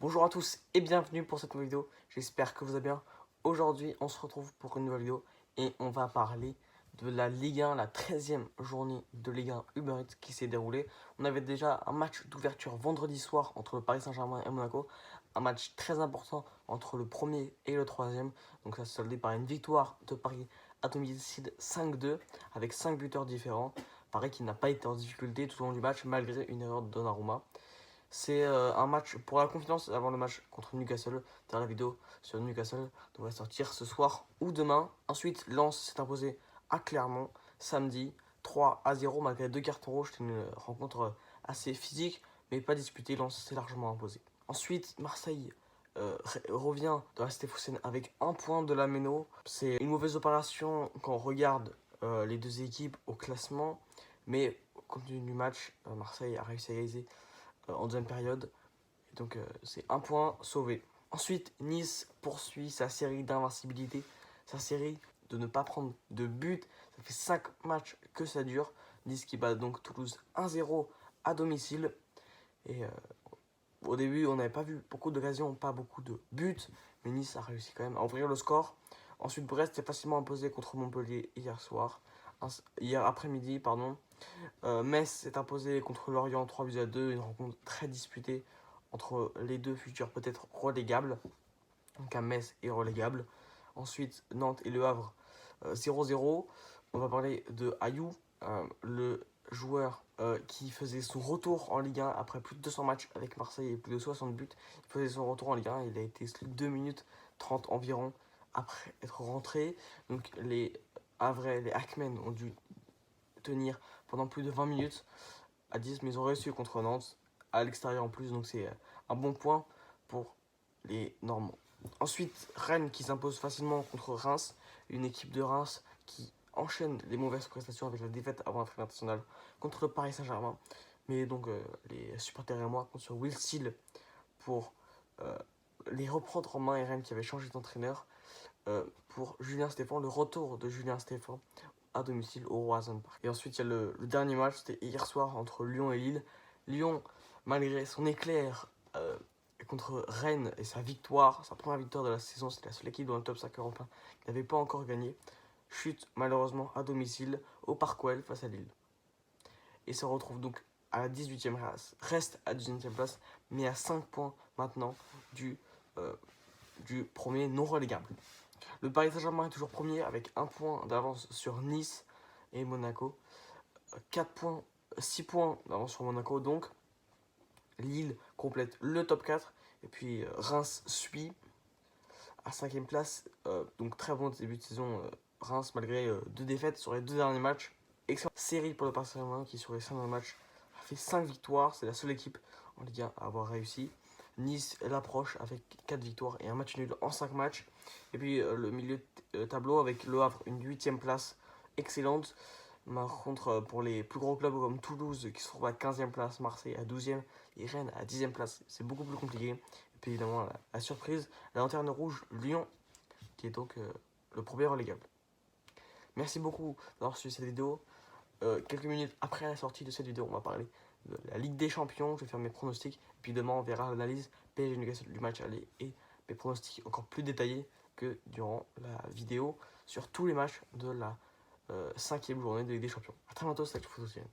Bonjour à tous et bienvenue pour cette nouvelle vidéo, j'espère que vous allez bien. Aujourd'hui on se retrouve pour une nouvelle vidéo et on va parler de la Ligue 1, la 13e journée de Ligue 1 Uber Eats qui s'est déroulée. On avait déjà un match d'ouverture vendredi soir entre le Paris Saint-Germain et Monaco. Un match très important entre le premier et le troisième. Donc ça s'est soldé par une victoire de Paris à domicile 5-2 avec 5 buteurs différents. Paris qui n'a pas été en difficulté tout au long du match malgré une erreur de Donnarumma. C'est un match pour la confiance avant le match contre Newcastle. Dans la vidéo sur Newcastle devrait sortir ce soir ou demain. Ensuite, Lens s'est imposé à Clermont samedi 3-0 malgré 2 cartons rouges. C'était une rencontre assez physique mais pas disputée. Lens s'est largement imposé. Ensuite, Marseille revient dans la Cité Phocéenne avec un point de la Méno. C'est une mauvaise opération quand on regarde les deux équipes au classement. Mais compte tenu du match, Marseille a réussi à égaliser en deuxième période. Et donc c'est un point sauvé. Ensuite, Nice poursuit sa série d'invincibilité, sa série de ne pas prendre de but. Ça fait 5 matchs que ça dure. Nice qui bat donc Toulouse 1-0 à domicile. Et au début, on n'avait pas vu beaucoup d'occasions, pas beaucoup de buts. Mais Nice a réussi quand même à ouvrir le score. Ensuite, Brest est facilement imposé contre Montpellier hier après-midi. Metz s'est imposé contre Lorient 3-2, une rencontre très disputée entre les deux futurs peut-être relégables. Donc à Metz est relégable. Ensuite, Nantes et Le Havre 0-0. On va parler de Ayou, le joueur qui faisait son retour en Ligue 1 après plus de 200 matchs avec Marseille et plus de 60 buts. Il faisait son retour en Ligue 1, il a été 2 minutes 30 environ après être rentré. Donc les Havrais, les Hackmen ont dû tenir pendant plus de 20 minutes à 10, mais ils ont réussi contre Nantes à l'extérieur en plus, donc c'est un bon point pour les Normands. Ensuite, Rennes qui s'impose facilement contre Reims, une équipe de Reims qui enchaîne les mauvaises prestations avec la défaite avant la trêve internationale contre le Paris Saint-Germain. Mais donc les supporters et moi comptent sur Will Steele pour les reprendre en main, et Rennes qui avait changé d'entraîneur pour Julien Stéphan, le retour de Julien Stéphan à domicile au Roazhon Park. Et ensuite, il y a le dernier match, c'était hier soir entre Lyon et Lille. Lyon, malgré son éclair contre Rennes et sa victoire, sa première victoire de la saison, c'est la seule équipe dans le top 5 européen qui n'avait pas encore gagné, chute malheureusement à domicile au Parc OL face à Lille. Et se retrouve donc à la 18e place, reste à 18e place, mais à 5 points maintenant du premier non relégable. Le Paris Saint-Germain est toujours premier avec 1 point d'avance sur Nice et Monaco. 6 points d'avance sur Monaco. Donc, Lille complète le top 4. Et puis, Reims suit à 5e place. Donc, très bon début de saison. Reims, malgré 2 défaites sur les 2 derniers matchs. Excellente série pour le Paris Saint-Germain qui, sur les 5 derniers matchs, a fait 5 victoires. C'est la seule équipe en Ligue 1 à avoir réussi. Nice l'approche avec 4 victoires et un match nul en 5 matchs. Et puis le milieu tableau avec Le Havre, une 8e place excellente. Par contre, pour les plus gros clubs comme Toulouse qui se trouve à 15e place, Marseille à 12e et Rennes à 10e place, c'est beaucoup plus compliqué. Et puis évidemment, la surprise, la lanterne rouge, Lyon, qui est donc le premier relégable. Merci beaucoup d'avoir suivi cette vidéo. Quelques minutes après la sortie de cette vidéo, on va parler de la Ligue des Champions. Je vais faire mes pronostics. Et puis demain, on verra l'analyse PSG Newcastle du match aller et mes pronostics encore plus détaillés que durant la vidéo sur tous les matchs de la 5e journée de Ligue des Champions. A très bientôt, c'était Foot Social.